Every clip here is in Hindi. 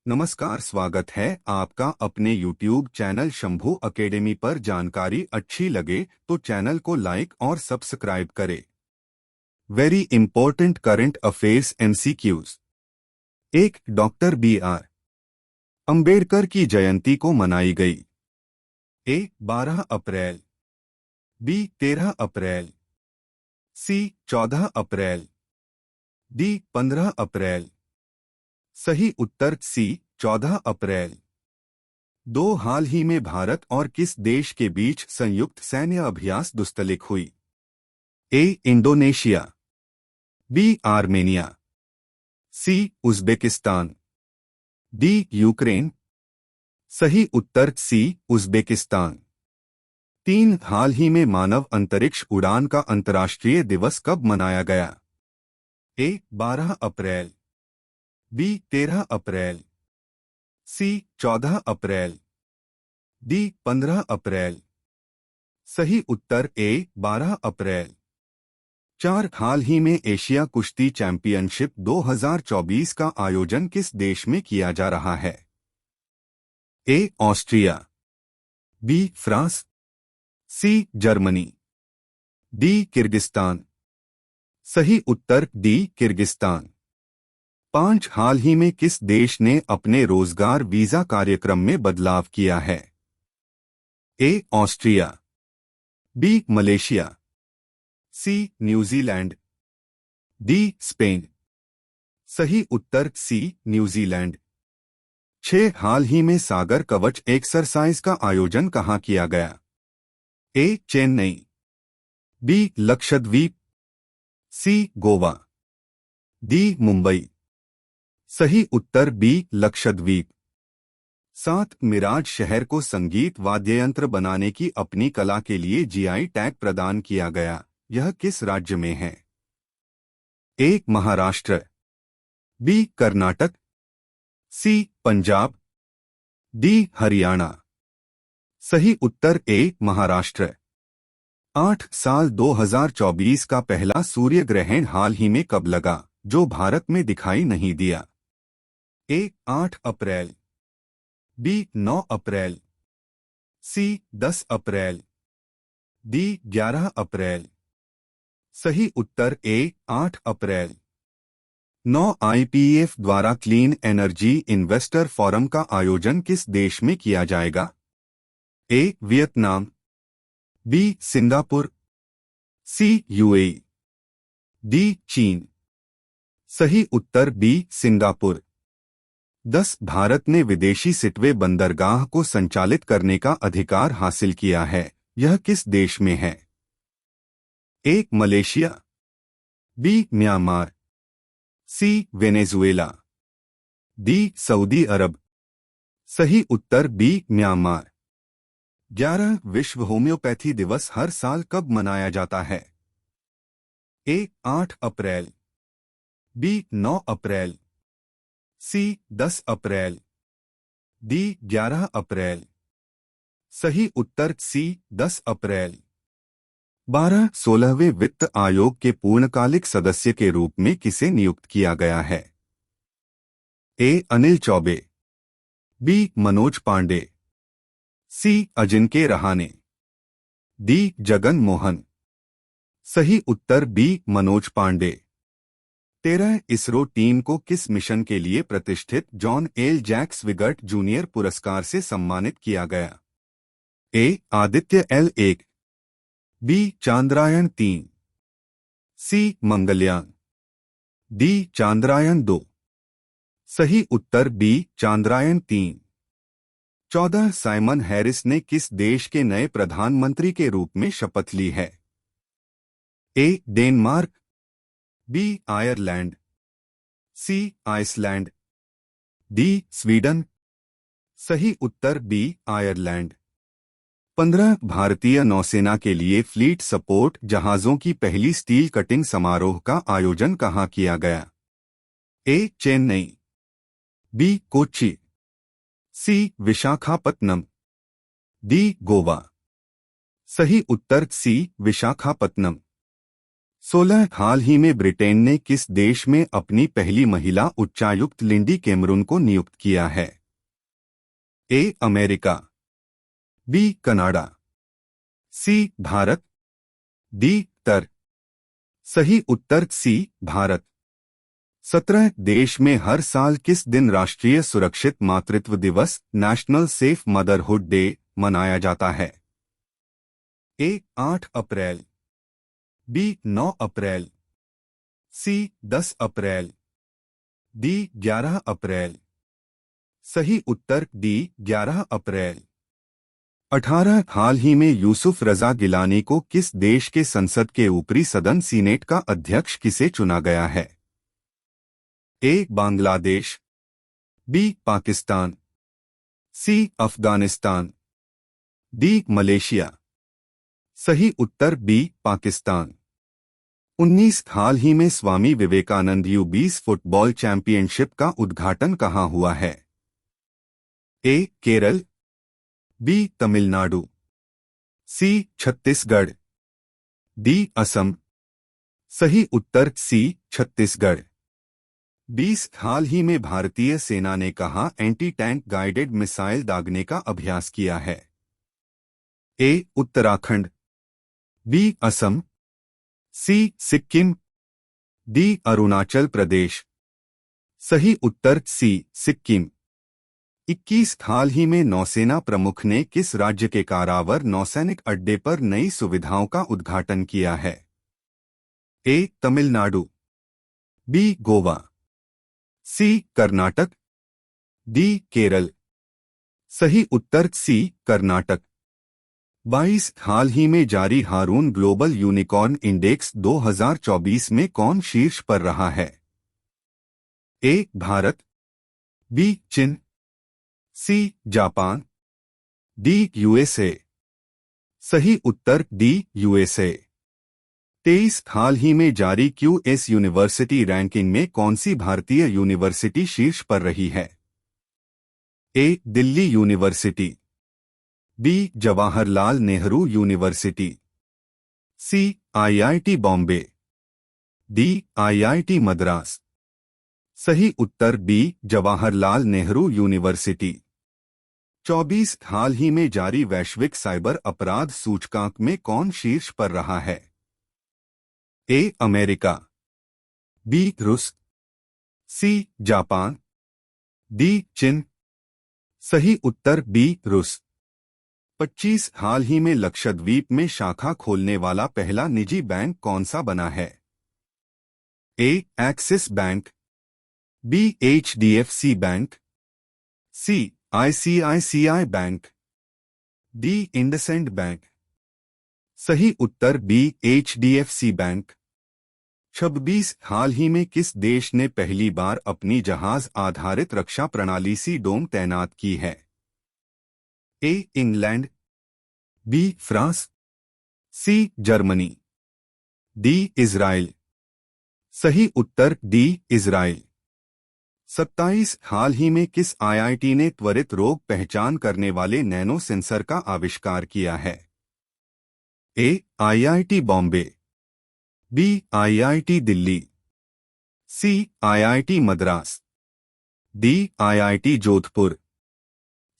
नमस्कार, स्वागत है आपका अपने YouTube चैनल शंभू अकेडमी पर। जानकारी अच्छी लगे तो चैनल को लाइक और सब्सक्राइब करें। Very important current affairs MCQs। एक, डॉक्टर BR अंबेडकर की जयंती को मनाई गई। A 12 April, B 13 April, C 14 April, D 15 अप्रैल। सही उत्तर C 14 अप्रैल। दो, हाल ही में भारत और किस देश के बीच संयुक्त सैन्य अभ्यास दुस्तलिक हुई। A Indonesia, B Armenia, C Uzbekistan, D Ukraine. सही उत्तर C उज़्बेकिस्तान। तीन, हाल ही में मानव अंतरिक्ष उड़ान का अंतर्राष्ट्रीय दिवस कब मनाया गया। A 12 April, B 13 April, C 14 April, D 15 अप्रैल। सही उत्तर A 12 अप्रैल। चार, हाल ही में एशिया कुश्ती चैंपियनशिप 2024 का आयोजन किस देश में किया जा रहा है। A Austria, B France, C Germany, D Kyrgyzstan. सही उत्तर D किर्गिस्तान। पांच, हाल ही में किस देश ने अपने रोजगार वीजा कार्यक्रम में बदलाव किया है। A Austria, B Malaysia, C New Zealand, D Spain. सही उत्तर C न्यूजीलैंड। छह, हाल ही में सागर कवच एक्सरसाइज का आयोजन कहाँ किया गया। A Chennai, B Lakshadweep, C Goa, D Mumbai. सही उत्तर B लक्षद्वीप। सात, मिराज शहर को संगीत वाद्ययंत्र बनाने की अपनी कला के लिए GI टैग प्रदान किया गया। यह किस राज्य में है। A Maharashtra, B Karnataka, C Punjab, D Haryana. सही उत्तर A महाराष्ट्र। आठ, साल 2024 का पहला सूर्य ग्रहण हाल ही में कब लगा जो भारत में दिखाई नहीं दिया। A 8 April, B 9 April, C 10 April, D 11 अप्रैल। सही उत्तर A 8 अप्रैल। 9, IPEF द्वारा क्लीन एनर्जी इन्वेस्टर फोरम का आयोजन किस देश में किया जाएगा। A Vietnam, B Singapore, C UAE, D चीन। सही उत्तर B सिंगापुर। 10, भारत ने विदेशी सिटवे बंदरगाह को संचालित करने का अधिकार हासिल किया है। यह किस देश में है। A Malaysia, B Myanmar, C Venezuela, D सऊदी अरब। सही उत्तर B म्यांमार। 11, विश्व होम्योपैथी दिवस हर साल कब मनाया जाता है। A 8 April, B 9 April, C 10 April, D 11 अप्रैल। सही उत्तर C 10 अप्रैल। 12, 16वें वित्त आयोग के पूर्णकालिक सदस्य के रूप में किसे नियुक्त किया गया है। A Anil Choubey, B Manoj Pandey, C Ajinkya Rahane, D Jagan Mohan. सही उत्तर B मनोज पांडे। 13, इसरो टीम को किस मिशन के लिए प्रतिष्ठित जॉन एल जैक स्विगर्ट जूनियर पुरस्कार से सम्मानित किया गया। A Aditya L1, B Chandrayaan 3, C Mangalyaan, D Chandrayaan 2। सही उत्तर B चांद्रयान 3। 14, साइमन हैरिस ने किस देश के नए प्रधानमंत्री के रूप में शपथ ली है। A Denmark, B Ireland, C Iceland, D Sweden. सही उत्तर B आयरलैंड। 15, भारतीय नौसेना के लिए फ्लीट सपोर्ट जहाजों की पहली स्टील कटिंग समारोह का आयोजन कहाँ किया गया। A Chennai, B Kochi, C Visakhapatnam, D Goa. सही उत्तर C विशाखापत्तनम। 16 हाल ही में ब्रिटेन ने किस देश में अपनी पहली महिला उच्चायुक्त लिंडी कैमरून को नियुक्त किया है? A America, B Canada, C Bharat, D उत्तर। सही उत्तर सी भारत। 17 देश में हर साल किस दिन राष्ट्रीय सुरक्षित मातृत्व दिवस नेशनल सेफ मदरहुड डे मनाया जाता है? ए 8 अप्रैल, बी 9 अप्रैल, सी 10 अप्रैल, डी 11 अप्रैल। सही उत्तर डी 11 अप्रैल। 18 हाल ही में यूसुफ रजा गिलानी को किस देश के संसद के ऊपरी सदन सीनेट का अध्यक्ष किसे चुना गया है? ए बांग्लादेश, बी पाकिस्तान, सी अफगानिस्तान, डी मलेशिया। सही उत्तर बी पाकिस्तान। 19 हाल ही में Swami Vivekananda U20 football championship का उद्घाटन कहाँ हुआ है? ए केरल, बी तमिलनाडु, सी छत्तीसगढ़, डी असम। सही उत्तर सी छत्तीसगढ़। 20 हाल ही में भारतीय सेना ने कहा एंटी टैंक गाइडेड मिसाइल दागने का अभ्यास किया है? ए उत्तराखंड, बी असम, सी सिक्किम, डी अरुणाचल प्रदेश। सही उत्तर सी सिक्किम। 21 हाल ही में नौसेना प्रमुख ने किस राज्य के कारावर नौसैनिक अड्डे पर नई सुविधाओं का उद्घाटन किया है? ए तमिलनाडु, बी गोवा, सी कर्नाटक, डी केरल। सही उत्तर सी कर्नाटक। 22 हाल ही में जारी हारून ग्लोबल यूनिकॉर्न इंडेक्स 2024 में कौन शीर्ष पर रहा है? ए भारत, बी चीन, सी जापान, डी यूएसए। सही उत्तर डी यूएसए। 23 हाल ही में जारी क्यूएस यूनिवर्सिटी रैंकिंग में कौन सी भारतीय यूनिवर्सिटी शीर्ष पर रही है? A Delhi University, B Jawaharlal Nehru University, C IIT Bombay, D IIT Madras. सही उत्तर बी जवाहरलाल नेहरू यूनिवर्सिटी। 24 हाल ही में जारी वैश्विक साइबर अपराध सूचकांक में कौन शीर्ष पर रहा है? ए अमेरिका, बी रूस, सी जापान, डी चीन। सही उत्तर बी रूस। 25 हाल ही में लक्षद्वीप में शाखा खोलने वाला पहला निजी बैंक कौन सा बना है? A Axis Bank, B HDFC Bank, C ICICI Bank, D IndusInd Bank. सही उत्तर बी एचडीएफसी बैंक। 26 हाल ही में किस देश ने पहली बार अपनी जहाज आधारित रक्षा प्रणाली सी डोम तैनात की है? A England, B France, C Germany, D Israel. सही उत्तर डी इजराइल। 27 हाल ही में किस आईआईटी ने त्वरित रोग पहचान करने वाले नैनो सेंसर का आविष्कार किया है? A IIT Bombay, B IIT Delhi, C IIT Madras, D IIT Jodhpur.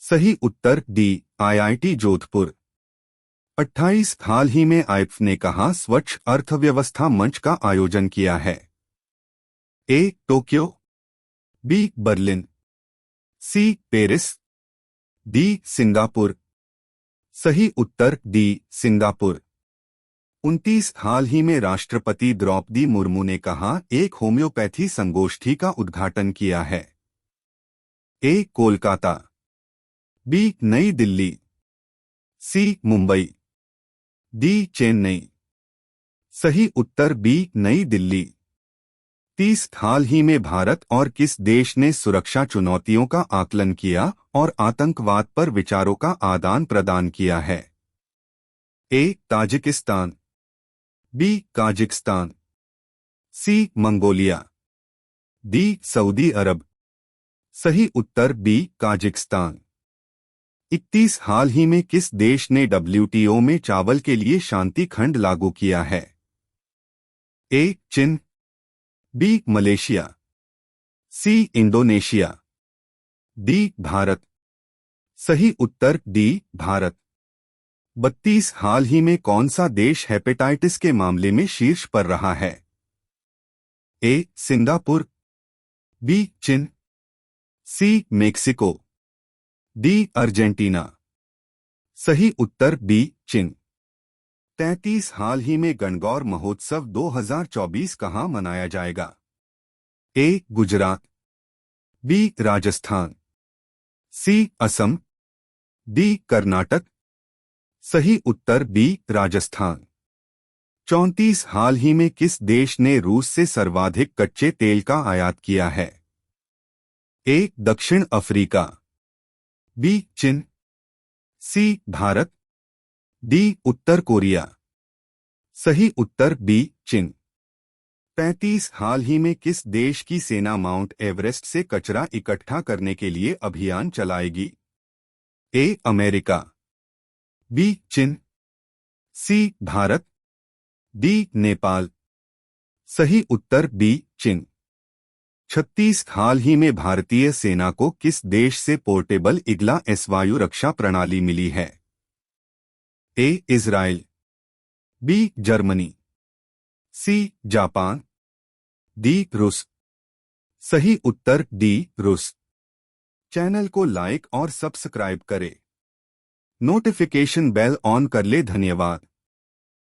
सही उत्तर डी आईआईटी जोधपुर। 28 हाल ही में आईएफ ने कहा स्वच्छ अर्थव्यवस्था मंच का आयोजन किया है? A Tokyo, B Berlin, C Paris, D Singapore. सही उत्तर डी सिंगापुर। 29 हाल ही में राष्ट्रपति द्रौपदी मुर्मू ने कहा एक होम्योपैथी संगोष्ठी का उद्घाटन किया है? ए कोलकाता, बी नई दिल्ली, सी मुंबई, डी चेन्नई। सही उत्तर बी नई दिल्ली। 30 हाल ही में भारत और किस देश ने सुरक्षा चुनौतियों का आकलन किया और आतंकवाद पर विचारों का आदान प्रदान किया है? ए ताजिकिस्तान, बी काजिकिस्तान, सी मंगोलिया, डी सऊदी अरब। सही उत्तर बी काजिकिस्तान। 31 हाल ही में किस देश ने डब्ल्यूटीओ में चावल के लिए शांति खंड लागू किया है? ए चीन, B Malaysia, C Indonesia, D Bharat. सही उत्तर डी भारत। 32 हाल ही में कौन सा देश हेपेटाइटिस के मामले में शीर्ष पर रहा है? ए सिंगापुर, बी चीन, सी मेक्सिको, डी अर्जेंटीना। सही उत्तर बी चीन। 33 हाल ही में गणगौर महोत्सव 2024 कहां मनाया जाएगा? ए गुजरात, बी राजस्थान, सी असम, डी कर्नाटक। सही उत्तर बी राजस्थान। 34 हाल ही में किस देश ने रूस से सर्वाधिक कच्चे तेल का आयात किया है? ए दक्षिण अफ्रीका, बी चीन, सी भारत, डी उत्तर कोरिया। सही उत्तर बी चीन। 35 हाल ही में किस देश की सेना माउंट एवरेस्ट से कचरा इकट्ठा करने के लिए अभियान चलाएगी? ए अमेरिका, बी चीन, सी भारत, डी नेपाल। सही उत्तर बी चीन। 36 हाल ही में भारतीय सेना को किस देश से पोर्टेबल इग्ला एस वायु रक्षा प्रणाली मिली है? A Israel, B Germany, C Japan, D रूस। सही उत्तर डी रूस। चैनल को लाइक और सब्सक्राइब करें। नोटिफिकेशन बेल ऑन कर ले। धन्यवाद।